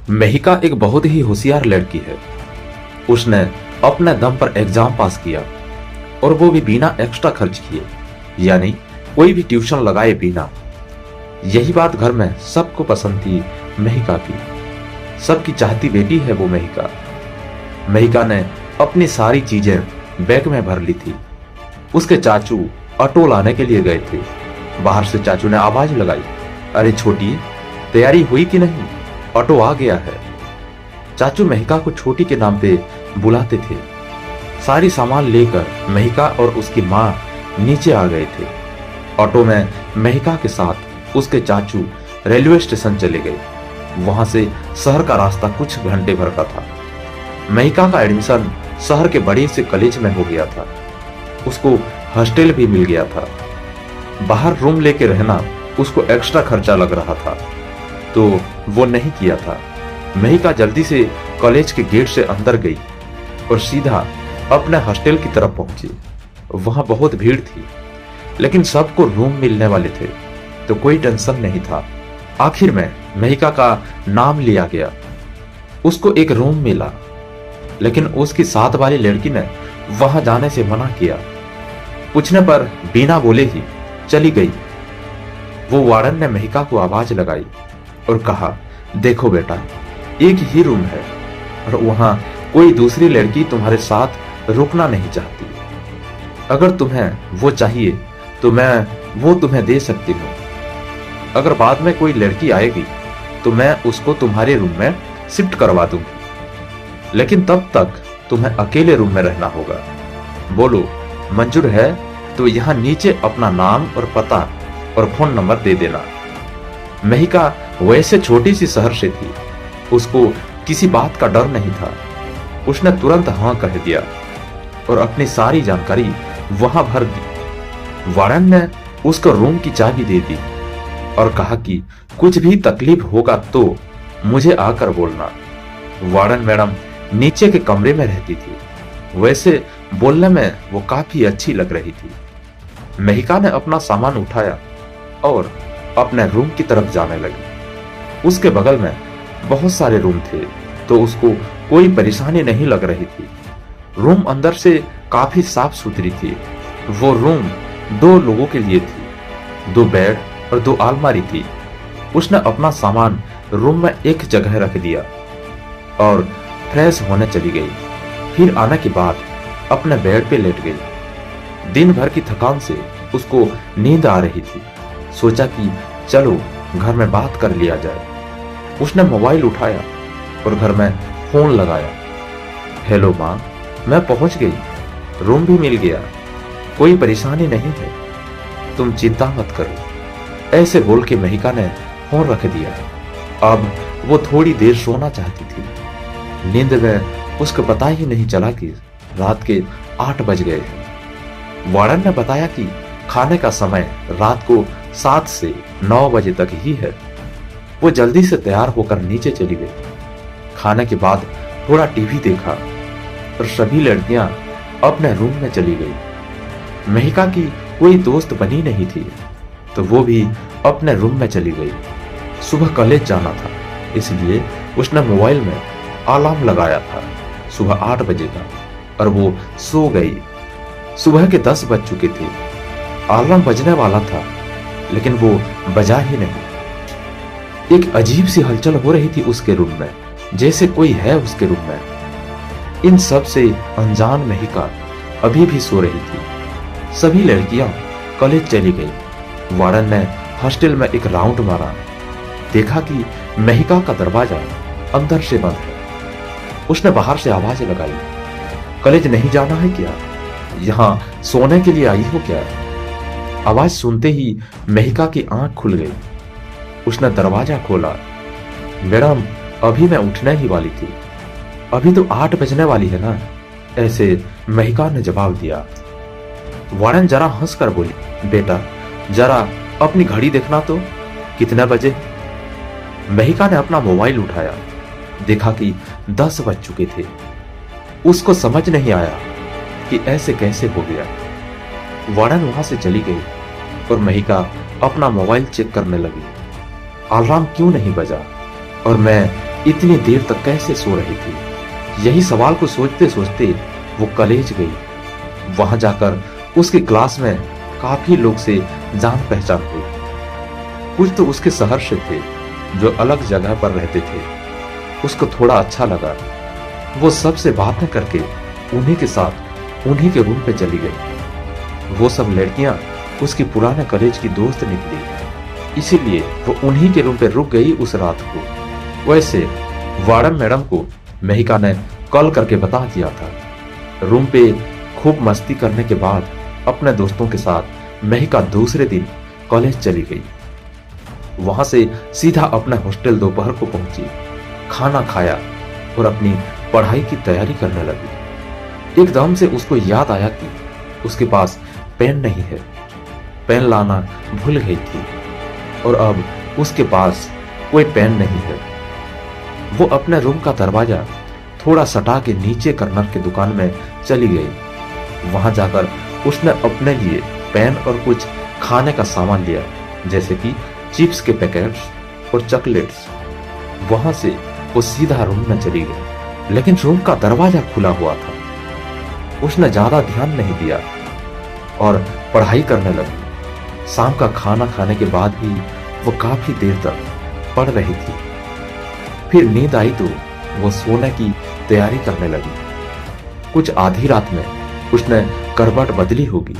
मेहिका एक बहुत ही होशियार लड़की है। उसने अपने दम पर एग्जाम पास किया और वो भी बिना एक्स्ट्रा खर्च किए, यानी कोई भी ट्यूशन लगाए बिना। यही बात घर में सबको पसंद थी मेहिका की। सबकी चाहती बेटी है वो मेहिका। मेहिका ने अपनी सारी चीजें बैग में भर ली थी। उसके चाचू ऑटो लाने के लिए गए थे। बाहर से चाचू ने आवाज लगाई, अरे छोटी, तैयारी हुई कि नहीं, ऑटो आ गया है। चाचू मेहिका को छोटी के नाम पे बुलाते थे। सारी सामान लेकर मेहिका और उसकी माँ नीचे आ गए थे। ऑटो में मेहिका के साथ उसके चाचू रेलवे स्टेशन चले गए। वहां से शहर का रास्ता कुछ घंटे भर का था। मेहिका का एडमिशन शहर के बड़े से कॉलेज में हो गया था। उसको हॉस्टल भी मिल गया था। बाहर रूम लेके रहना उसको एक्स्ट्रा खर्चा लग रहा था, तो वो नहीं किया था। मेहिका जल्दी से कॉलेज के गेट से अंदर गई और सीधा अपने हॉस्टल की तरफ पहुंची। वहां बहुत भीड़ थी, लेकिन सबको रूम मिलने वाले थे, तो कोई टेंशन नहीं था। आखिर में मेहिका का नाम लिया गया। उसको एक रूम मिला, लेकिन उसकी साथ वाली लड़की ने वहां जाने से मना किया। पूछने पर बिना बोले ही चली गई। वो वार्डन ने मेहिका को आवाज लगाई और कहा, देखो बेटा, एक ही रूम है और वहां कोई दूसरी लड़की तुम्हारे साथ रुकना नहीं चाहती। अगर तुम्हें वो चाहिए तो मैं वो तुम्हें दे सकती हूँ। अगर बाद में कोई लड़की आएगी तो मैं उसको तुम्हारे रूम में शिफ्ट करवा दूंगी, लेकिन तब तक तुम्हें अकेले रूम में रहना होगा। बोलो, मंजूर है तो यहाँ नीचे अपना नाम और पता और फोन नंबर दे देना। मेहिका वैसे छोटी सी शहर से थी, उसको किसी बात का डर नहीं था। उसने तुरंत हाँ कह दिया और अपनी सारी जानकारी वहां भर दी। वार्डन ने उसको रूम की चाबी दे दी और कहा कि कुछ भी तकलीफ होगा तो मुझे आकर बोलना। वार्डन मैडम नीचे के कमरे में रहती थी। वैसे बोलने में वो काफी अच्छी लग रही थी। मेहिका ने अपना सामान उठाया और अपने रूम की तरफ जाने लगी। उसके बगल में बहुत सारे रूम थे, तो उसको कोई परेशानी नहीं लग रही थी। रूम अंदर से काफी साफ सुथरी थी। वो रूम 2 लोगों के लिए थी। 2 बेड और 2 अलमारी थी। उसने अपना सामान रूम में एक जगह रख दिया और फ्रेश होने चली गई। फिर आने के बाद अपने बेड पे लेट गई। दिन भर की थकान से उसको नींद आ रही थी। सोचा कि चलो घर में बात कर लिया जाए। उसने मोबाइल उठाया और घर में फोन लगाया। हेलो माँ, मैं पहुंच गई, रूम भी मिल गया, कोई परेशानी नहीं है, तुम चिंता मत करो। ऐसे बोल के मेहिका ने फोन रख दिया। अब वो थोड़ी देर सोना चाहती थी। नींद में उसको पता ही नहीं चला कि रात के 8 बज गए हैं। वार्डन ने बताया कि खाने का समय रात को 7 से 9 बजे तक ही है। वो जल्दी से तैयार होकर नीचे चली गई। खाने के बाद थोड़ा टीवी देखा और सभी लड़कियां अपने रूम में चली गई। मेहिका की कोई दोस्त बनी नहीं थी, तो वो भी अपने रूम में चली गई। सुबह कॉलेज जाना था, इसलिए उसने मोबाइल में अलार्म लगाया था सुबह 8 बजे का, और वो सो गई। सुबह के 10 बज चुके थे। अलार्म बजने वाला था, लेकिन वो बजा ही नहीं। एक अजीब सी हलचल हो रही थी उसके रूम में, जैसे कोई है उसके रूम में। इन सब से अनजान मेहिका अभी भी सो रही थी। सभी लड़कियां कॉलेज चली गई। वार्डन ने हॉस्टल में एक राउंड मारा। देखा कि मेहिका का दरवाजा अंदर से बंद है। उसने बाहर से आवाज लगाई, कॉलेज नहीं जाना है क्या? यहाँ सोने के लिए आई हो क्या? आवाज सुनते ही मेहिका की आंख खुल गई। उसने दरवाजा खोला। मैडम, अभी मैं उठने ही वाली थी, अभी तो 8 बजने वाली है ना, ऐसे मेहिका ने जवाब दिया। वार्डन जरा हंसकर बोली, बेटा जरा अपनी घड़ी देखना तो, कितने बजे? मेहिका ने अपना मोबाइल उठाया। देखा कि 10 बज चुके थे। उसको समझ नहीं आया कि ऐसे कैसे हो गया। वार्डन वहां से चली गई और मेहिका अपना मोबाइल चेक करने लगी। अलार्म क्यों नहीं बजा और मैं इतनी देर तक कैसे सो रही थी। यही सवाल को सोचते सोचते वो कॉलेज गई। वहां जाकर उसकी क्लास में काफी लोग से जान पहचान हुई। कुछ तो उसके शहर से थे जो अलग जगह पर रहते थे। उसको थोड़ा अच्छा लगा। वो सबसे बातें करके उन्हीं के साथ उन्हीं के रूम पे चली गई। वो सब लड़कियां उसकी पुराने कॉलेज की दोस्त निकली, इसीलिए वो उन्हीं के रूम पे रुक गई उस रात को। वैसे वार्डन मैडम को मेहिका ने कॉल करके बता दिया था। रूम पे खूब मस्ती करने के बाद अपने दोस्तों के साथ मेहिका दूसरे दिन कॉलेज चली गई। वहां से सीधा अपने हॉस्टल दोपहर को पहुंची, खाना खाया और अपनी पढ़ाई की तैयारी करने लगी। एकदम से उसको याद आया कि उसके पास पेन नहीं है। पेन लाना भूल गई थी और अब उसके पास कोई पेन नहीं है। वो अपने रूम का दरवाजा थोड़ा सटा के नीचे कर्नल की दुकान में चली गई। वहां जाकर उसने अपने लिए पेन और कुछ खाने का सामान लिया, जैसे कि चिप्स के पैकेट्स और चॉकलेट्स। वहां से वो सीधा रूम में चली गई, लेकिन रूम का दरवाजा खुला हुआ था। उसने ज्यादा ध्यान नहीं दिया और पढ़ाई करने लगी। शाम का खाना खाने के बाद भी वो काफी देर तक पढ़ रही थी। फिर नींद आई तो वो सोने की तैयारी करने लगी। कुछ आधी रात में उसने करवट बदली होगी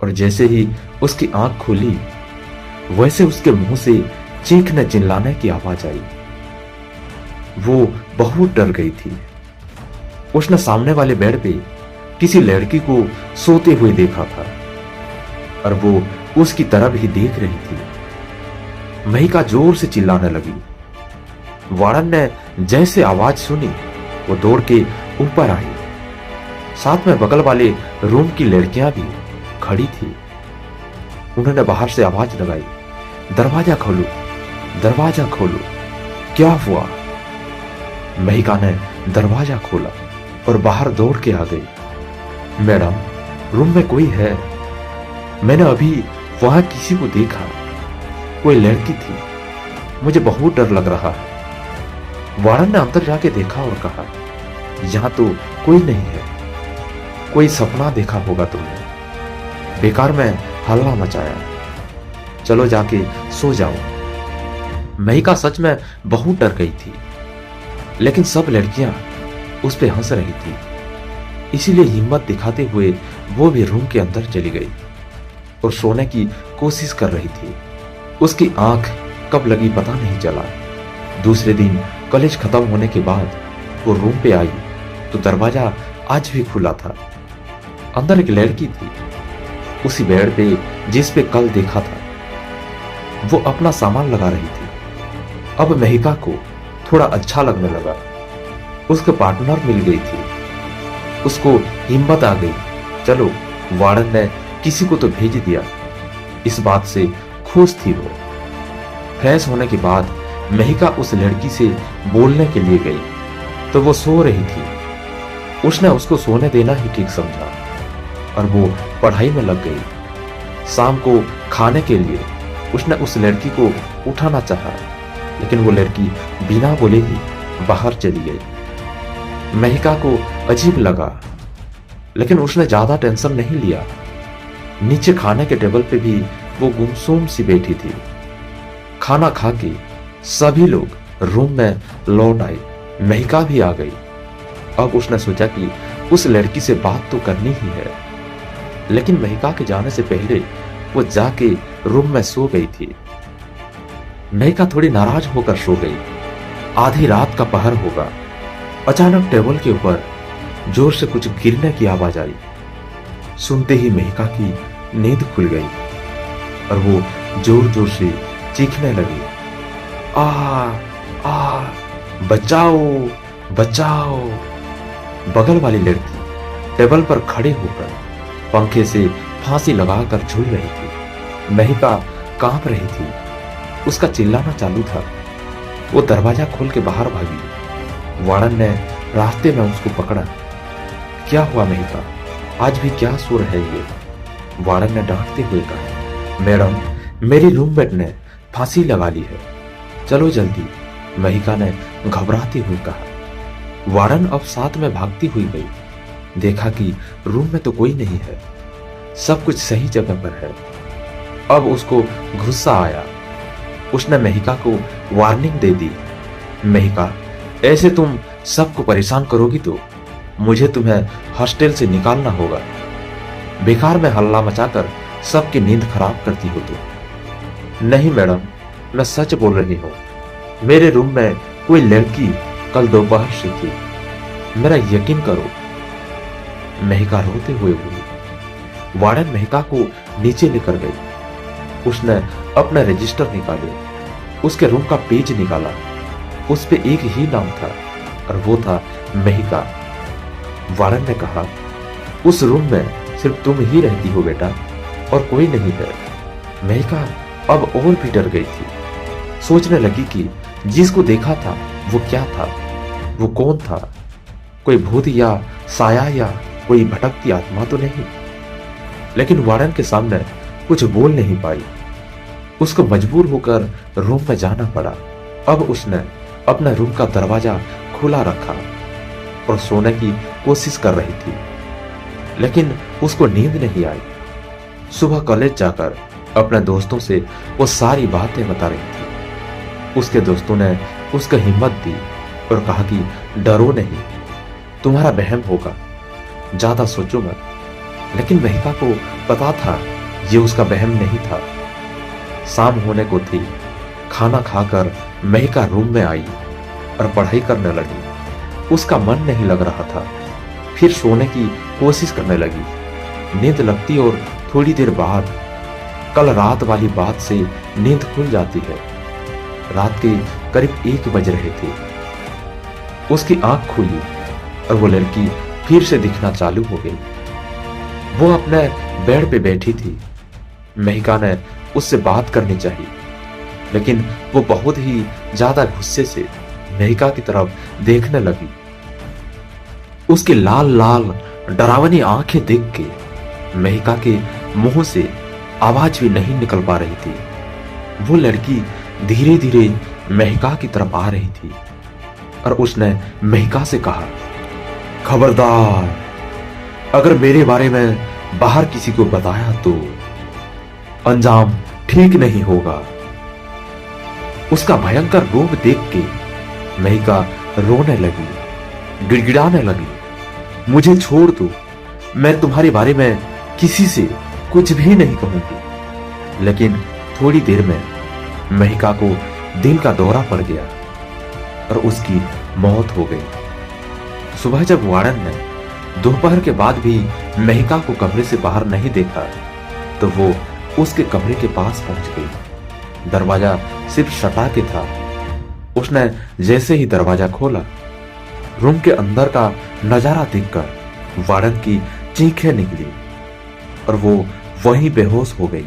और जैसे ही उसकी आंख खुली वैसे उसके मुंह से चीखने चिल्लाने की आवाज आई। वो बहुत डर गई थी। उसने सामने वाले बेड पे किसी लड़की को सोते हुए देखा था और वो उसकी तरफ ही देख रही थी। मेहिका जोर से चिल्लाने लगी। वार्डन ने जैसे आवाज सुनी वो दौड़ के ऊपर आई। साथ में बगल वाले रूम की लड़कियां भी खड़ी थी। उन्होंने बाहर से आवाज लगाई, दरवाजा खोलो, दरवाजा खोलो, क्या हुआ? मेहिका ने दरवाजा खोला और बाहर दौड़ के आ गई। मैडम, रूम में कोई है। मैंने अभी वहां किसी को देखा, कोई लड़की थी। मुझे बहुत डर लग रहा है। वार्डन ने अंदर जाके देखा और कहा, यहां तो कोई नहीं है। कोई सपना देखा होगा तुमने, बेकार में हल्ला मचाया। चलो जाके सो जाओ। मेहिका सच में बहुत डर गई थी, लेकिन सब लड़कियां उस पे हंस रही थी, इसीलिए हिम्मत दिखाते हुए वो भी रूम के अंदर चली गई और सोने की कोशिश कर रही थी। उसकी आंख कब लगी पता नहीं चला। दूसरे दिन कॉलेज खत्म होने के बाद वो रूम पे आई तो दरवाजा आज भी खुला था। अंदर एक लड़की थी, उसी बेड पे जिस पे कल देखा था। वो अपना सामान लगा रही थी। अब मेहिका को थोड़ा अच्छा लगने लगा। उसके पार्टनर मिल गई थी। उसको हिम्मत आ गई। चलो, वार्डन ने किसी को तो भेज दिया। इस बात से खुश थी वो। फ्रेश होने के बाद मेहिका उस लड़की से बोलने के लिए गई तो वो सो रही थी। उसने उसको सोने देना ही ठीक समझा और वो पढ़ाई में लग गई। शाम को खाने के लिए उसने उस लड़की को उठाना चाहा, लेकिन वो लड़की बिना बोले ही बाहर चली गई। मेहिका को अजीब लगा, लेकिन उसने ज्यादा टेंशन नहीं लिया। नीचे खाने के टेबल पे भी वो गुमसुम सी बैठी थी। खाना खा के सभी लोग रूम में लौट आए। मेहिका भी आ गई। अब उसने सोचा कि उस लड़की से बात तो करनी ही है, लेकिन मेहिका के जाने से पहले वो जाके रूम में सो गई थी। मेहिका थोड़ी नाराज होकर सो गई। आधी रात का पहर होगा। अचानक टेबल के ऊपर जोर से कुछ गिरने की आवाज आई। सुनते ही मेहिका की नींद खुल गई और वो जोर जोर से चीखने लगी, आ आ, बचाओ बचाओ। बगल वाली लड़की टेबल पर खड़े होकर पंखे से फांसी लगाकर झूल रही थी। मेहिका कांप रही थी। उसका चिल्लाना चालू था। वो दरवाजा खोल के बाहर भागी। वार्डन ने रास्ते में उसको पकड़ा। क्या हुआ मेहिका, आज भी क्या सुर है ये? वार्डन ने डांटते हुए कहा, मैडम, मेरी रूममेट ने फांसी लगा ली है। चलो जल्दी, महिका ने घबराती हुई कहा। वार्डन अब साथ में भागती हुई गई। देखा कि रूम में तो कोई नहीं है, सब कुछ सही जगह पर है। अब उसको गुस्सा आया। उसने महिका को वार्निंग दे दी, महिका, ऐसे तुम सबको परेशान करोगी तो मुझे तुम्हें हॉस्टल से निकालना होगा। बेकार में हल्ला मचाकर सबकी नींद खराब करती हो तुम। नहीं मैडम, मैं सच बोल रही हूँ। मेरे रूम में कोई लड़की कल दोपहर से थी, मेरा यकीन करो। महिका रोते हुए बोली। वार्डन महिका को नीचे लेकर गई। उसने अपना रजिस्टर निकाले, उसके रूम का पेज निकाला। उस पे एक ही नाम था और वो था महिका। वार्डन ने कहा, उस रूम में सिर्फ तुम ही रहती हो बेटा, और कोई नहीं है। महिका अब और भी डर गई थी। सोचने लगी कि जिसको देखा था वो क्या था, वो कौन था? कोई भूत या साया या कोई भटकती आत्मा तो नहीं। लेकिन वार्डन के सामने कुछ बोल नहीं पाई। उसको मजबूर होकर रूम में जाना पड़ा। अब उसने अपना रूम का दरवाजा खुला रखा और सोने की कोशिश कर रही थी, लेकिन उसको नींद नहीं आई। सुबह कॉलेज जाकर अपने दोस्तों से वो सारी बातें बता रही थी। उसके दोस्तों ने उसको हिम्मत दी और कहा कि डरो नहीं, तुम्हारा वहम होगा, ज्यादा सोचो मत। लेकिन महिका को पता था ये उसका वहम नहीं था। शाम होने को थी। खाना खाकर महिका रूम में आई और पढ़ाई करने लगी। उसका मन नहीं लग रहा था। फिर सोने की कोशिश करने लगी। नींद लगती और थोड़ी देर बाद कल रात वाली बात से नींद खुल जाती है। रात के करीब 1 बज रहे थे। उसकी आंख खुली और वो लड़की फिर से दिखना चालू हो गई। वो अपने बेड पे बैठी थी। महिका ने उससे बात करनी चाहिए, लेकिन वो बहुत ही ज्यादा गुस्से से महिका की तरफ देखने लगी। उसकी लाल लाल डरावनी आंखें देख के महिका के मुंह से आवाज भी नहीं निकल पा रही थी। वो लड़की धीरे धीरे महिका की तरफ आ रही थी और उसने महिका से कहा, खबरदार, अगर मेरे बारे में बाहर किसी को बताया तो अंजाम ठीक नहीं होगा। उसका भयंकर रूप देख के महिका रोने लगी, गिड़गिड़ाने लगी, मुझे छोड़ दो, मैं तुम्हारे बारे में किसी से कुछ भी नहीं कहूंगी। लेकिन थोड़ी देर में महिका को दिल का दौरा पड़ गया और उसकी मौत हो गई। सुबह जब वार्डन ने दोपहर के बाद भी महिका को कमरे से बाहर नहीं देखा तो वो उसके कमरे के पास पहुंच गई। दरवाजा सिर्फ सटा के था। उसने जैसे ही दरवाजा खोला, रूम के अंदर का नजारा देखकर वार्डन की चीखें निकली और वो वहीं बेहोश हो गई।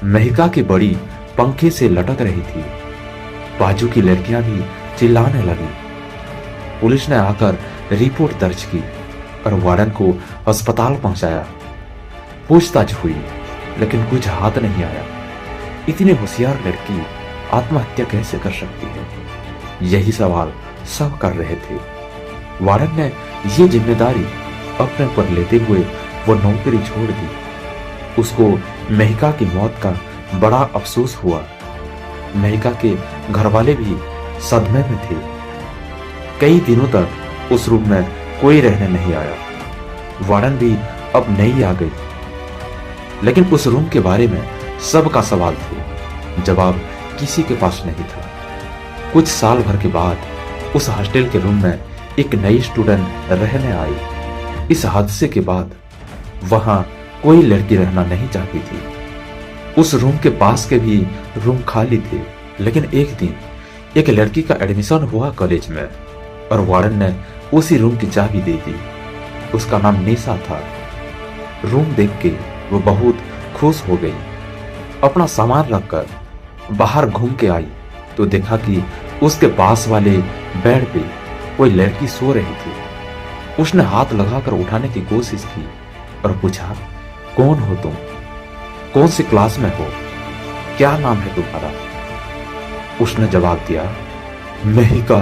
महिका की बड़ी पंखे से लटक रही थी। बाजू की लड़कियां भी चिल्लाने लगी। पुलिस ने आकर रिपोर्ट दर्ज की और वार्डन को अस्पताल पहुंचाया। पूछताछ हुई, लेकिन कुछ हाथ नहीं आया। इतनी होशियार लड़की आत्महत्या कैसे कर सकती है? यही सवाल सब कर रहे थे। वार्डन ने ये जिम्मेदारी अपने ऊपर लेते हुए वो नौकरी छोड़ दी। उसको महिका की मौत का बड़ा अफसोस हुआ। महिका के घरवाले भी सदमे में थे। कई दिनों तक उस रूम में कोई रहने नहीं आया। वार्डन भी अब नई आ गई, लेकिन उस रूम के बारे में सबका सवाल थे, जवाब किसी के पास नहीं था। कुछ साल भर के बाद उस हॉस्टल के रूम में एक नई स्टूडेंट रहने आई। इस हादसे के बाद वहां कोई लड़की रहना नहीं चाहती थी। उस रूम के पास के भी रूम खाली थे। लेकिन एक दिन एक लड़की का एडमिशन हुआ कॉलेज में और वार्डन ने उसी रूम की चाबी दे दी। उसका नाम निशा था। रूम देख के वो बहुत खुश हो गई। अपना सामान रखकर बाहर घूम के आई तो देखा कि उसके पास वाले बेड पे कोई लड़की सो रही थी। उसने हाथ लगाकर उठाने की कोशिश की और पूछा, कौन हो तुम? कौन सी क्लास में हो? क्या नाम है तुम्हारा? उसने जवाब दिया, मेहिका